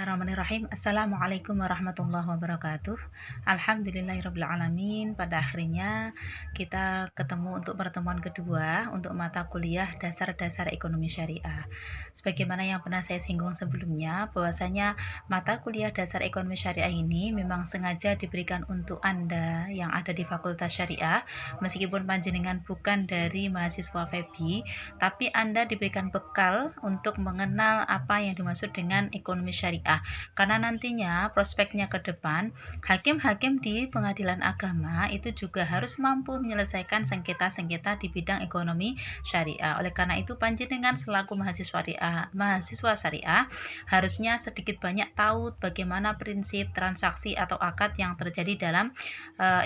Bismillahirrahmanirrahim. Assalamualaikum warahmatullahi wabarakatuh. Alhamdulillahirrabbilalamin. Pada akhirnya kita ketemu untuk pertemuan kedua untuk mata kuliah dasar-dasar ekonomi syariah. Sebagaimana yang pernah saya singgung sebelumnya, bahwasanya mata kuliah dasar ekonomi syariah ini memang sengaja diberikan untuk Anda yang ada di Fakultas Syariah, meskipun panjenengan bukan dari mahasiswa FEBI, tapi Anda diberikan bekal untuk mengenal apa yang dimaksud dengan ekonomi syariah. Karena nantinya prospeknya ke depan, hakim-hakim di pengadilan agama itu juga harus mampu menyelesaikan sengketa-sengketa di bidang ekonomi syariah. Oleh karena itu, panjenengan selaku mahasiswa syariah harusnya sedikit banyak tahu bagaimana prinsip transaksi atau akad yang terjadi dalam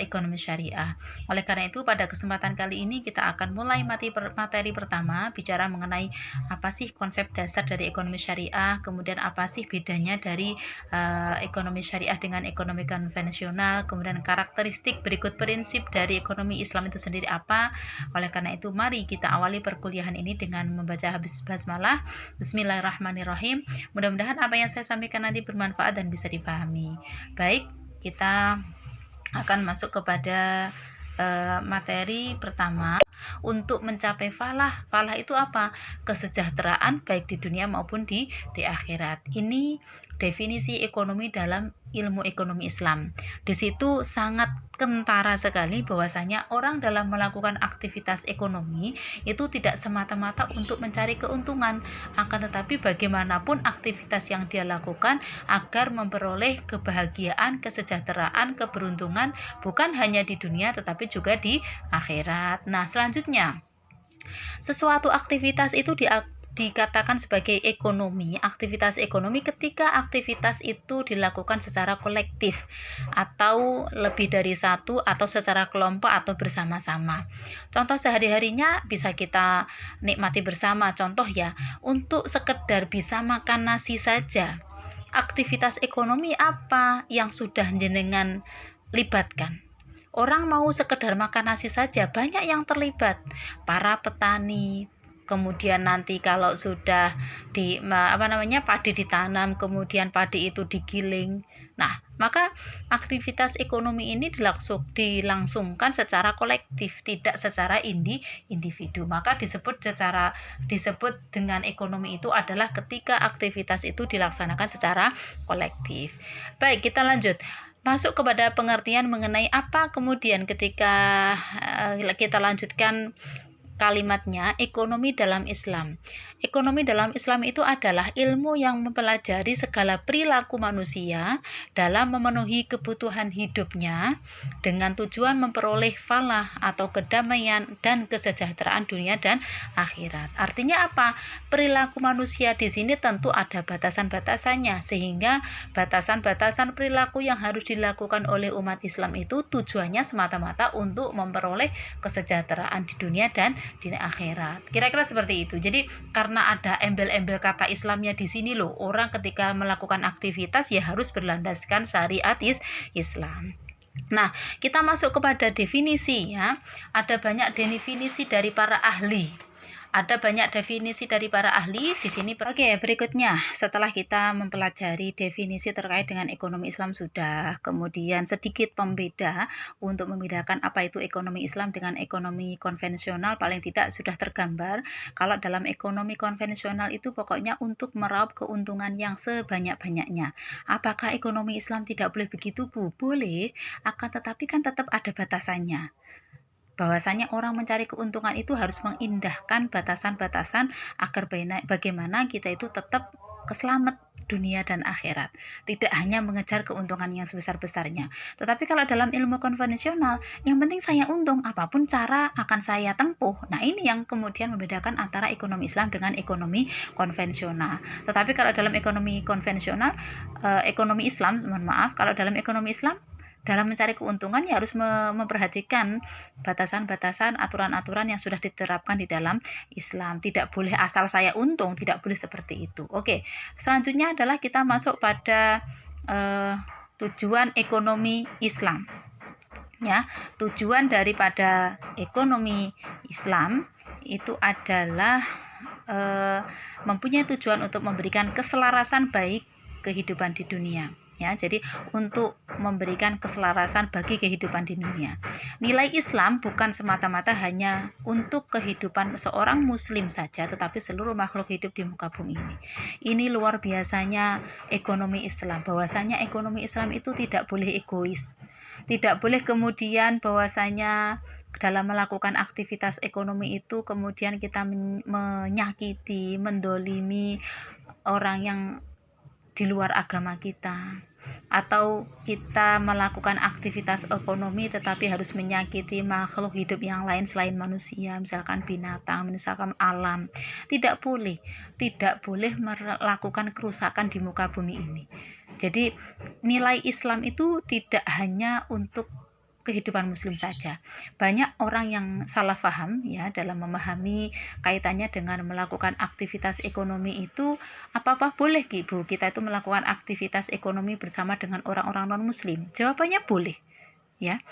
ekonomi syariah. Oleh karena itu, pada kesempatan kali ini kita akan mulai materi pertama, bicara mengenai apa sih konsep dasar dari ekonomi syariah, kemudian apa sih bedanya dari ekonomi syariah dengan ekonomi konvensional, kemudian karakteristik berikut prinsip dari ekonomi Islam itu sendiri apa. Oleh karena itu, mari kita awali perkuliahan ini dengan membaca habis basmalah. Bismillahirrahmanirrahim. Mudah-mudahan apa yang saya sampaikan nanti bermanfaat dan bisa dipahami. Baik, kita akan masuk kepada materi pertama. Untuk mencapai falah itu apa? Kesejahteraan baik di dunia maupun di akhirat. Ini definisi ekonomi dalam ilmu ekonomi Islam. Di situ sangat kentara sekali bahwasanya orang dalam melakukan aktivitas ekonomi itu tidak semata-mata untuk mencari keuntungan, akan tetapi bagaimanapun aktivitas yang dia lakukan agar memperoleh kebahagiaan, kesejahteraan, keberuntungan bukan hanya di dunia tetapi juga di akhirat. Nah, selanjutnya, sesuatu aktivitas itu dikatakan sebagai aktivitas ekonomi ketika aktivitas itu dilakukan secara kolektif atau lebih dari satu atau secara kelompok atau bersama-sama. Contoh sehari-harinya bisa kita nikmati bersama. Contoh ya, untuk sekedar bisa makan nasi saja. Aktivitas ekonomi apa yang sudah jenengan libatkan? Orang mau sekedar makan nasi saja, banyak yang terlibat. Para petani, kemudian nanti kalau sudah padi ditanam, kemudian padi itu digiling. Nah, maka aktivitas ekonomi ini dilangsungkan secara kolektif, tidak secara individu. Maka disebut dengan ekonomi itu adalah ketika aktivitas itu dilaksanakan secara kolektif. Baik, kita lanjut. Masuk kepada pengertian mengenai apa kemudian ketika kita lanjutkan kalimatnya, ekonomi dalam Islam. Ekonomi dalam Islam itu adalah ilmu yang mempelajari segala perilaku manusia dalam memenuhi kebutuhan hidupnya dengan tujuan memperoleh falah atau kedamaian dan kesejahteraan dunia dan akhirat. Artinya apa? Perilaku manusia di sini tentu ada batasan-batasannya, sehingga batasan-batasan perilaku yang harus dilakukan oleh umat Islam itu tujuannya semata-mata untuk memperoleh kesejahteraan di dunia dan di akhirat. Kira-kira seperti itu. Jadi karena ada embel-embel kata Islamnya di sini loh, orang ketika melakukan aktivitas ya harus berlandaskan syariat Islam. Nah, kita masuk kepada definisi ya. Ada banyak definisi dari para ahli. Di sini. Oke, berikutnya setelah kita mempelajari definisi terkait dengan ekonomi Islam sudah, kemudian sedikit pembeda untuk membedakan apa itu ekonomi Islam dengan ekonomi konvensional, paling tidak sudah tergambar kalau dalam ekonomi konvensional itu pokoknya untuk meraup keuntungan yang sebanyak-banyaknya. Apakah ekonomi Islam tidak boleh begitu, Bu? Boleh, akan tetapi kan tetap ada batasannya. Bahwasanya orang mencari keuntungan itu harus mengindahkan batasan-batasan agar bagaimana kita itu tetap keselamat dunia dan akhirat, tidak hanya mengejar keuntungan yang sebesar-besarnya. Tetapi kalau dalam ilmu konvensional, yang penting saya untung, apapun cara akan saya tempuh. Nah, ini yang kemudian membedakan antara ekonomi Islam dengan ekonomi konvensional. Tetapi kalau dalam ekonomi konvensional, kalau dalam ekonomi Islam, dalam mencari keuntungan ya harus memperhatikan batasan-batasan, aturan-aturan yang sudah diterapkan di dalam Islam. Tidak boleh asal saya untung, tidak boleh seperti itu. Oke, selanjutnya adalah kita masuk pada tujuan ekonomi Islam. Ya, tujuan daripada ekonomi Islam itu adalah mempunyai tujuan untuk memberikan keselarasan baik kehidupan di dunia. Ya, jadi untuk memberikan keselarasan bagi kehidupan di dunia. Nilai Islam bukan semata-mata hanya untuk kehidupan seorang muslim saja, tetapi seluruh makhluk hidup di muka bumi ini. Ini luar biasanya ekonomi Islam, bahwasanya ekonomi Islam itu tidak boleh egois. Tidak boleh kemudian bahwasanya dalam melakukan aktivitas ekonomi itu kemudian kita menyakiti, mendolimi orang yang di luar agama kita, atau kita melakukan aktivitas ekonomi tetapi harus menyakiti makhluk hidup yang lain selain manusia, misalkan binatang, misalkan alam. Tidak boleh melakukan kerusakan di muka bumi ini. Jadi nilai Islam itu tidak hanya untuk kehidupan muslim saja. Banyak orang yang salah paham ya dalam memahami kaitannya dengan melakukan aktivitas ekonomi itu, apa-apa boleh Ibu kita itu melakukan aktivitas ekonomi bersama dengan orang-orang non-muslim? Jawabannya boleh ya.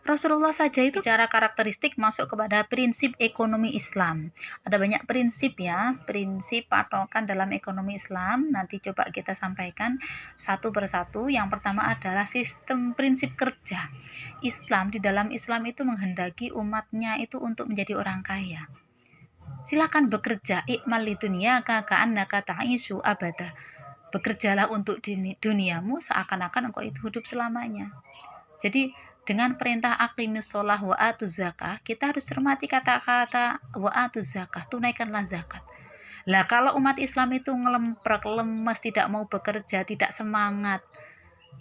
Rasulullah saja itu bicara karakteristik masuk kepada prinsip ekonomi Islam. Ada banyak prinsip ya, prinsip patokan dalam ekonomi Islam. Nanti coba kita sampaikan satu persatu. Yang pertama adalah sistem prinsip kerja. Islam, di dalam Islam itu menghendaki umatnya itu untuk menjadi orang kaya. Silakan bekerja, ikmal li dunyaka ka'annaka ta'isu abada. Bekerjalah untuk duniamu seakan-akan engkau itu hidup selamanya. Jadi dengan perintah aqimis sholah wa atuz zakah, kita harus cermati kata-kata wa atuz zakah, tunaikanlah zakat. Lah kalau umat Islam itu ngelemprek, lemes, tidak mau bekerja, tidak semangat,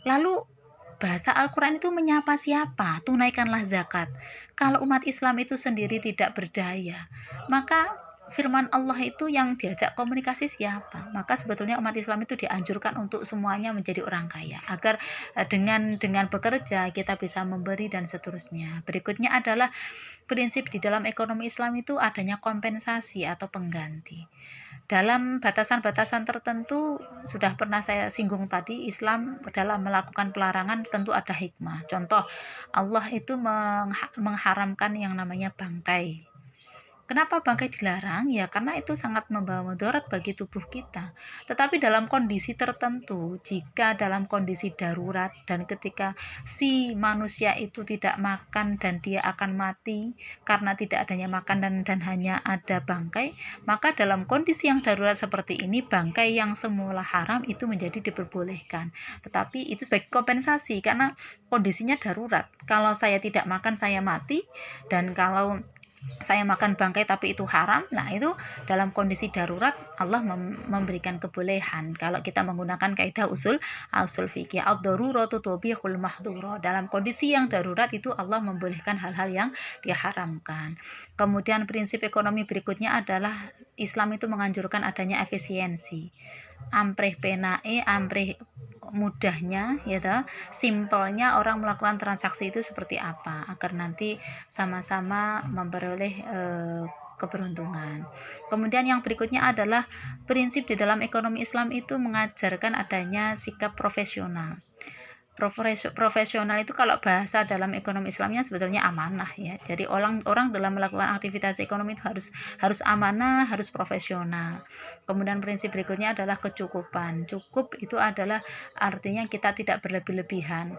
lalu bahasa Al-Quran itu menyapa siapa? Tunaikanlah zakat. Kalau umat Islam itu sendiri tidak berdaya, maka firman Allah itu yang diajak komunikasi siapa? Maka sebetulnya umat Islam itu dianjurkan untuk semuanya menjadi orang kaya, agar dengan bekerja kita bisa memberi dan seterusnya. Berikutnya adalah prinsip di dalam ekonomi Islam itu adanya kompensasi atau pengganti. Dalam batasan-batasan tertentu sudah pernah saya singgung tadi, Islam dalam melakukan pelarangan tentu ada hikmah. Contoh, Allah itu mengharamkan yang namanya bangkai. Kenapa bangkai dilarang? Ya karena itu sangat membawa mudarat bagi tubuh kita. Tetapi dalam kondisi tertentu, jika dalam kondisi darurat dan ketika si manusia itu tidak makan dan dia akan mati karena tidak adanya makan dan hanya ada bangkai, maka dalam kondisi yang darurat seperti ini, bangkai yang semula haram itu menjadi diperbolehkan. Tetapi itu sebagai kompensasi karena kondisinya darurat. Kalau saya tidak makan, saya mati, dan kalau saya makan bangkai tapi itu haram, nah itu dalam kondisi darurat Allah memberikan kebolehan. Kalau kita menggunakan kaidah usul fikih, ad-daruratu tubihul mahdhura, dalam kondisi yang darurat itu Allah membolehkan hal-hal yang diharamkan. Kemudian prinsip ekonomi berikutnya adalah Islam itu menganjurkan adanya efisiensi. Amprih penae, amprih mudahnya ya toh, simpelnya orang melakukan transaksi itu seperti apa agar nanti sama-sama memperoleh keberuntungan. Kemudian yang berikutnya adalah prinsip di dalam ekonomi Islam itu mengajarkan adanya sikap profesional. Profesional itu kalau bahasa dalam ekonomi Islamnya sebetulnya amanah ya. Jadi orang dalam melakukan aktivitas ekonomi itu harus amanah, harus profesional. Kemudian prinsip berikutnya adalah kecukupan. Cukup itu adalah artinya kita tidak berlebih-lebihan.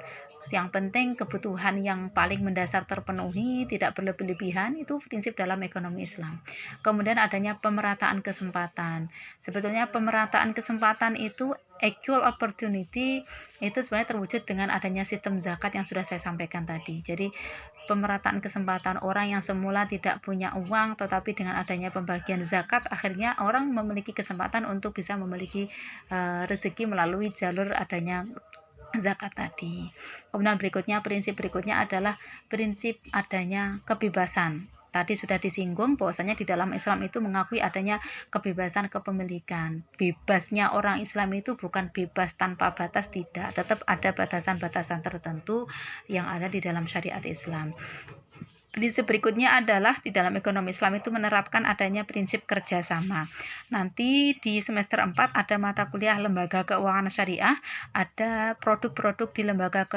Yang penting kebutuhan yang paling mendasar terpenuhi, tidak berlebih-lebihan, itu prinsip dalam ekonomi Islam. Kemudian adanya pemerataan kesempatan. Sebetulnya pemerataan kesempatan itu equal opportunity itu sebenarnya terwujud dengan adanya sistem zakat yang sudah saya sampaikan tadi. Jadi pemerataan kesempatan, orang yang semula tidak punya uang tetapi dengan adanya pembagian zakat akhirnya orang memiliki kesempatan untuk bisa memiliki rezeki melalui jalur adanya zakat tadi. Kemudian prinsip berikutnya adalah prinsip adanya kebebasan. Tadi sudah disinggung bahwasanya di dalam Islam itu mengakui adanya kebebasan kepemilikan. Bebasnya orang Islam itu bukan bebas tanpa batas, tidak. Tetap ada batasan-batasan tertentu yang ada di dalam syariat Islam. Prinsip berikutnya adalah di dalam ekonomi Islam itu menerapkan adanya prinsip kerjasama. Nanti di semester 4 ada mata kuliah lembaga keuangan syariah, ada produk-produk di lembaga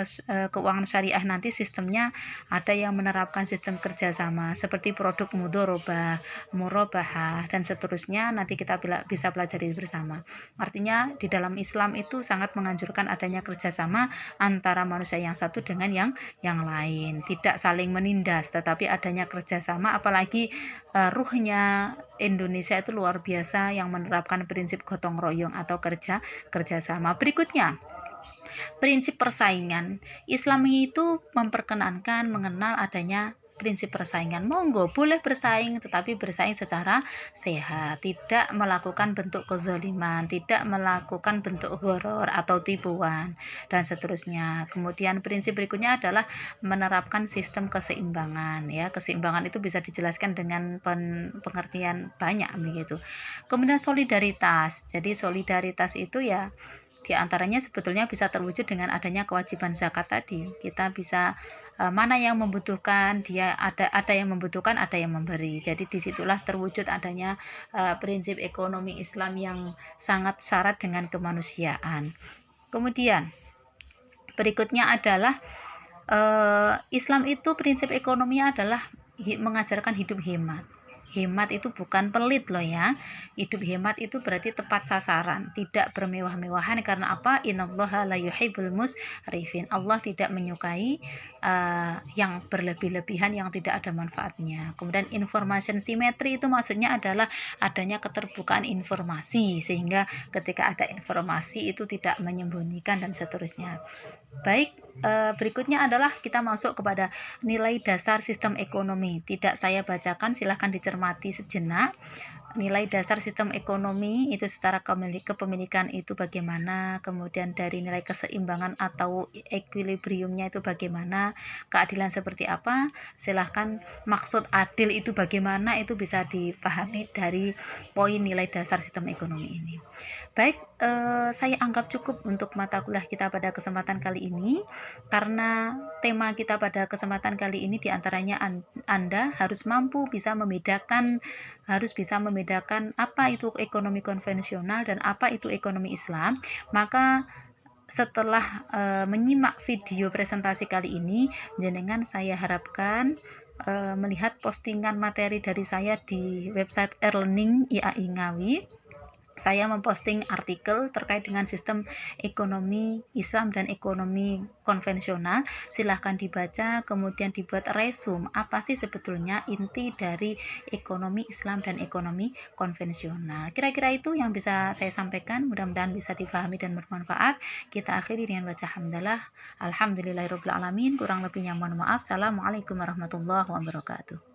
keuangan syariah, nanti sistemnya ada yang menerapkan sistem kerjasama seperti produk mudorobah, murabahah, dan seterusnya, nanti kita bisa pelajari bersama. Artinya di dalam Islam itu sangat menganjurkan adanya kerjasama antara manusia yang satu dengan yang lain, tidak saling menindas, tetapi adanya kerjasama. Apalagi ruhnya Indonesia itu luar biasa yang menerapkan prinsip gotong royong atau kerjasama. Berikutnya, prinsip persaingan. Islam itu memperkenankan mengenal adanya prinsip persaingan. Monggo boleh bersaing, tetapi bersaing secara sehat, tidak melakukan bentuk kezaliman, tidak melakukan bentuk horor atau tipuan, dan seterusnya. Kemudian prinsip berikutnya adalah menerapkan sistem keseimbangan. Ya, keseimbangan itu bisa dijelaskan dengan pengertian banyak begitu. Kemudian solidaritas. Jadi solidaritas itu ya di antaranya sebetulnya bisa terwujud dengan adanya kewajiban zakat tadi. Kita bisa mana yang membutuhkan, dia ada yang membutuhkan, ada yang memberi. Jadi disitulah terwujud adanya prinsip ekonomi Islam yang sangat syarat dengan kemanusiaan. Kemudian berikutnya adalah Islam itu prinsip ekonominya adalah mengajarkan hidup hemat. Hemat itu bukan pelit loh ya. Hidup hemat itu berarti tepat sasaran, tidak bermewah-mewahan. Karena apa? Innallaha la yuhibbul musrifin. Allah tidak menyukai yang berlebih-lebihan, yang tidak ada manfaatnya. Kemudian information symmetry itu maksudnya adalah adanya keterbukaan informasi, sehingga ketika ada informasi itu tidak menyembunyikan dan seterusnya. Baik, berikutnya adalah kita masuk kepada nilai dasar sistem ekonomi. Tidak saya bacakan, silahkan dicermati sejenak. Nilai dasar sistem ekonomi itu secara kepemilikan itu bagaimana, kemudian dari nilai keseimbangan atau equilibriumnya itu bagaimana, keadilan seperti apa, silahkan maksud adil itu bagaimana, itu bisa dipahami dari poin nilai dasar sistem ekonomi ini. Baik, saya anggap cukup untuk mata kuliah kita pada kesempatan kali ini, karena tema kita pada kesempatan kali ini diantaranya Anda harus mampu bisa membedakan apa itu ekonomi konvensional dan apa itu ekonomi Islam. Maka setelah menyimak video presentasi kali ini, jenengan saya harapkan melihat postingan materi dari saya di website e-learning IAI Ngawi. Saya memposting artikel terkait dengan sistem ekonomi Islam dan ekonomi konvensional. Silahkan dibaca, kemudian dibuat resume apa sih sebetulnya inti dari ekonomi Islam dan ekonomi konvensional. Kira-kira itu yang bisa saya sampaikan, mudah-mudahan bisa dipahami dan bermanfaat. Kita akhiri dengan baca hamdalah. Alhamdulillahirabbil alamin. Kurang lebihnya mohon maaf. Assalamualaikum warahmatullahi wabarakatuh.